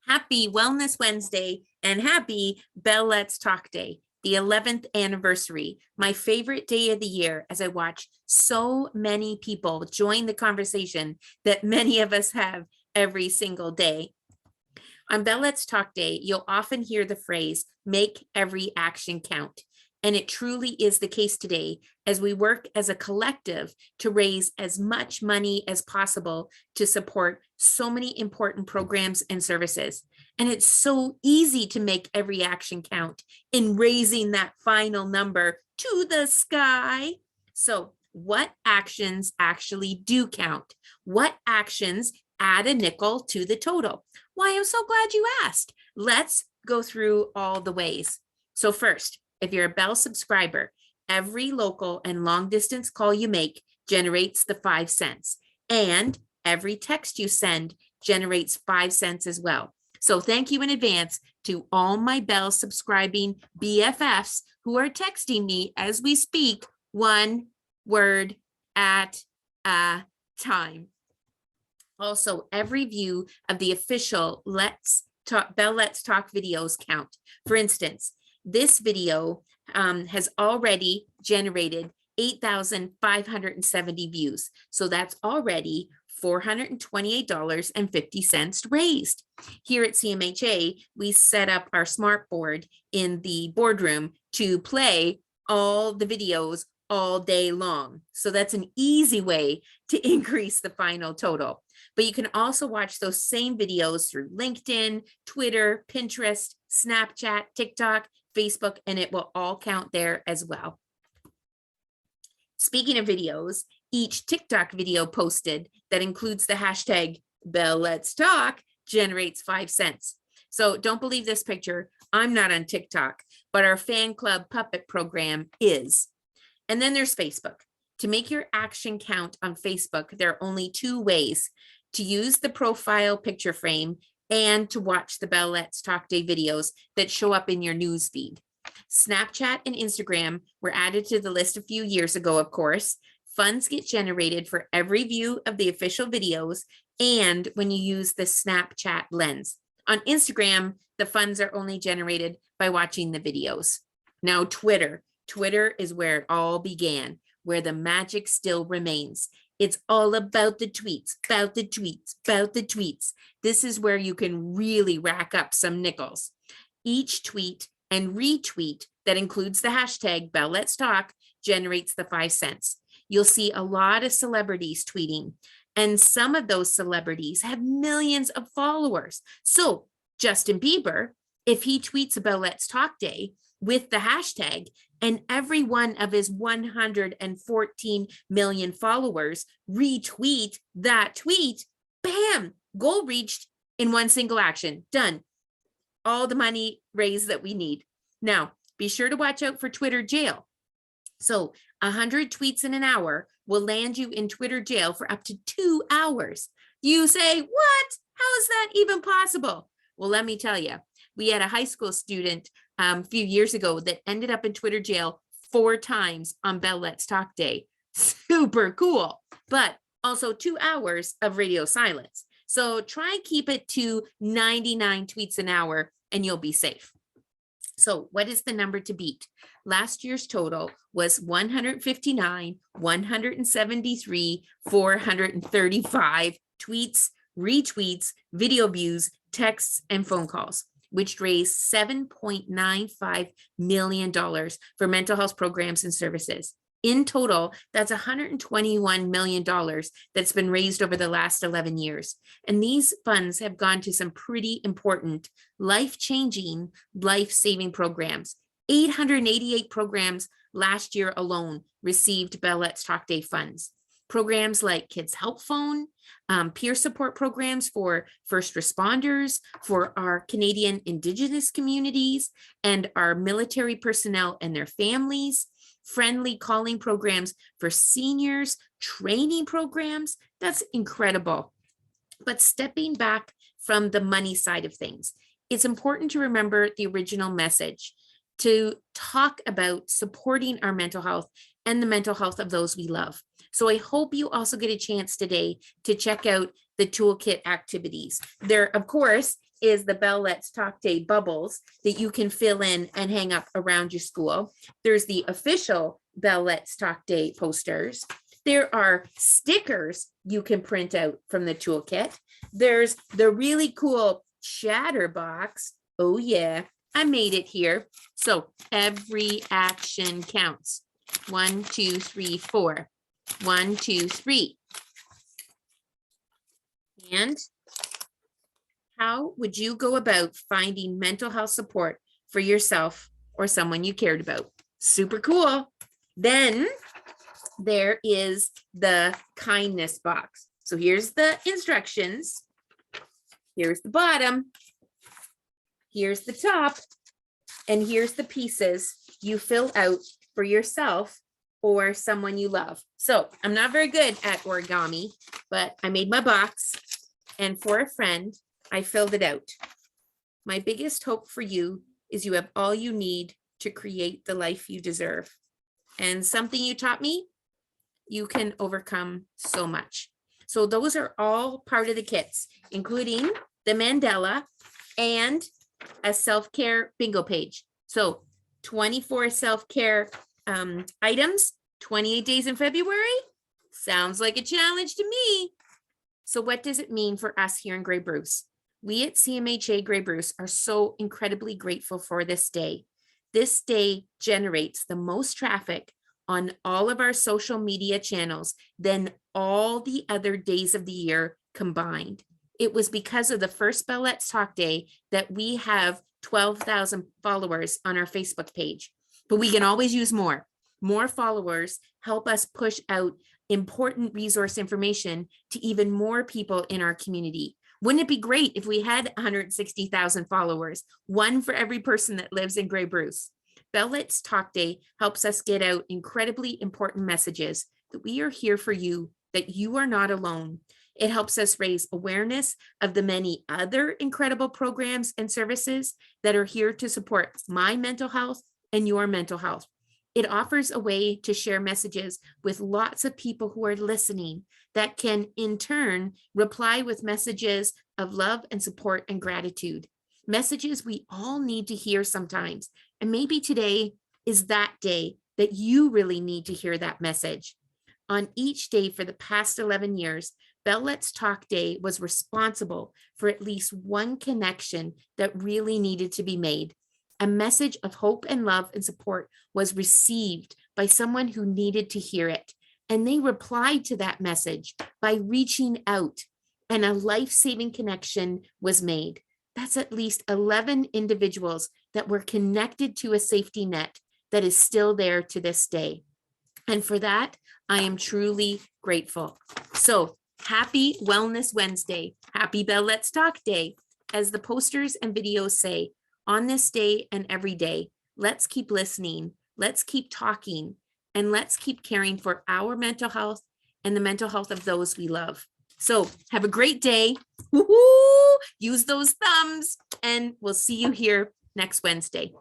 Happy Wellness Wednesday and happy Bell Let's Talk Day, the 11th anniversary, my favorite day of the year as I watch so many people join the conversation that many of us have every single day. On Bell Let's Talk Day, you'll often hear the phrase, make every action count. And it truly is the case today as we work as a collective to raise as much money as possible to support so many important programs and services. And it's so easy to make every action count in raising that final number to the sky. So, what actions actually do count? What actions add a nickel to the total? Why, I'm so glad you asked. Let's go through all the ways. So first, if you're a Bell subscriber, every local and long distance call you make generates the 5 cents, and every text you send generates 5 cents as well. So thank you in advance to all my Bell subscribing BFFs who are texting me as we speak, one word at a time. Also, every view of the official Bell Let's Talk videos count. For instance, this video has already generated 8,570 views. So that's already $428.50 raised. Here at CMHA, we set up our smart board in the boardroom to play all the videos all day long. So that's an easy way to increase the final total. But you can also watch those same videos through LinkedIn, Twitter, Pinterest, Snapchat, TikTok, Facebook, and it will all count there as well. Speaking of videos, each TikTok video posted that includes the hashtag Bell Let's Talk generates 5 cents. So don't believe this picture. I'm not on TikTok, but our fan club puppet program is. And then there's Facebook. To make your action count on Facebook, there are only 2 ways: to use the profile picture frame and to watch the Bell Let's Talk Day videos that show up in your news feed. Snapchat and Instagram were added to the list a few years ago, of course. Funds get generated for every view of the official videos and when you use the Snapchat lens. On Instagram, the funds are only generated by watching the videos. Now, Twitter. Twitter is where it all began, where the magic still remains. It's all about the tweets, about the tweets, about the tweets. This is where you can really rack up some nickels. Each tweet and retweet that includes the hashtag Bell Let's Talk generates the 5 cents. You'll see a lot of celebrities tweeting, and some of those celebrities have millions of followers. So Justin Bieber, if he tweets about Let's Talk Day with the hashtag, and every one of his 114 million followers retweet that tweet, bam, goal reached in one single action. Done. All the money raised that we need. Now, be sure to watch out for Twitter jail. So 100 tweets in an hour will land you in Twitter jail for up to 2 hours. You say, what? How is that even possible? Well, let me tell you, we had a high school student a few years ago that ended up in Twitter jail 4 times on Bell Let's Talk Day. Super cool, but also 2 hours of radio silence. So try and keep it to 99 tweets an hour and you'll be safe. So what is the number to beat? Last year's total was 159, 173, 435 tweets, retweets, video views, texts, and phone calls, which raised $7.95 million for mental health programs and services. In total, that's $121 million that's been raised over the last 11 years. And these funds have gone to some pretty important, life-changing, life-saving programs. 888 programs last year alone received Bell Let's Talk Day funds. Programs like Kids Help Phone, peer support programs for first responders, for our Canadian Indigenous communities, and our military personnel and their families, friendly calling programs for seniors, training programs. That's incredible. But stepping back from the money side of things, it's important to remember the original message, to talk about supporting our mental health and the mental health of those we love. So I hope you also get a chance today to check out the Toolkit Activities. There, of course, is the Bell Let's Talk Day bubbles that you can fill in and hang up around your school. There's the official Bell Let's Talk Day posters. There are stickers you can print out from the toolkit. There's the really cool chatter box. Oh yeah, I made it here. So every action counts. 1, 2, 3, 4. 1, 2, 3. And how would you go about finding mental health support for yourself or someone you cared about? Super cool. Then there is the kindness box. So here's the instructions. Here's the bottom. Here's the top. And here's the pieces you fill out for yourself or someone you love. So I'm not very good at origami, but I made my box, and for a friend, I filled it out. My biggest hope for you is you have all you need to create the life you deserve. And something you taught me, you can overcome so much. So those are all part of the kits, including the mandala and a self-care bingo page. So 24 self-care items, 28 days in February. Sounds like a challenge to me. So what does it mean for us here in Grey Bruce? We at CMHA Grey Bruce are so incredibly grateful for this day. This day generates the most traffic on all of our social media channels than all the other days of the year combined. It was because of the first Bell Let's Talk Day that we have 12,000 followers on our Facebook page, but we can always use more. More followers help us push out important resource information to even more people in our community. Wouldn't it be great if we had 160,000 followers, one for every person that lives in Grey Bruce? Bell Let's Talk Day helps us get out incredibly important messages that we are here for you, that you are not alone. It helps us raise awareness of the many other incredible programs and services that are here to support my mental health and your mental health. It offers a way to share messages with lots of people who are listening that can in turn reply with messages of love and support and gratitude. Messages we all need to hear sometimes. And maybe today is that day that you really need to hear that message. On each day for the past 11 years, Bell Let's Talk Day was responsible for at least one connection that really needed to be made. A message of hope and love and support was received by someone who needed to hear it. And they replied to that message by reaching out, and a life-saving connection was made. That's at least 11 individuals that were connected to a safety net that is still there to this day. And for that, I am truly grateful. So happy Wellness Wednesday. Happy Bell Let's Talk Day. As the posters and videos say, on this day and every day, let's keep listening, let's keep talking, and let's keep caring for our mental health and the mental health of those we love. So have a great day. Woo-hoo! Use those thumbs, and we'll see you here next Wednesday.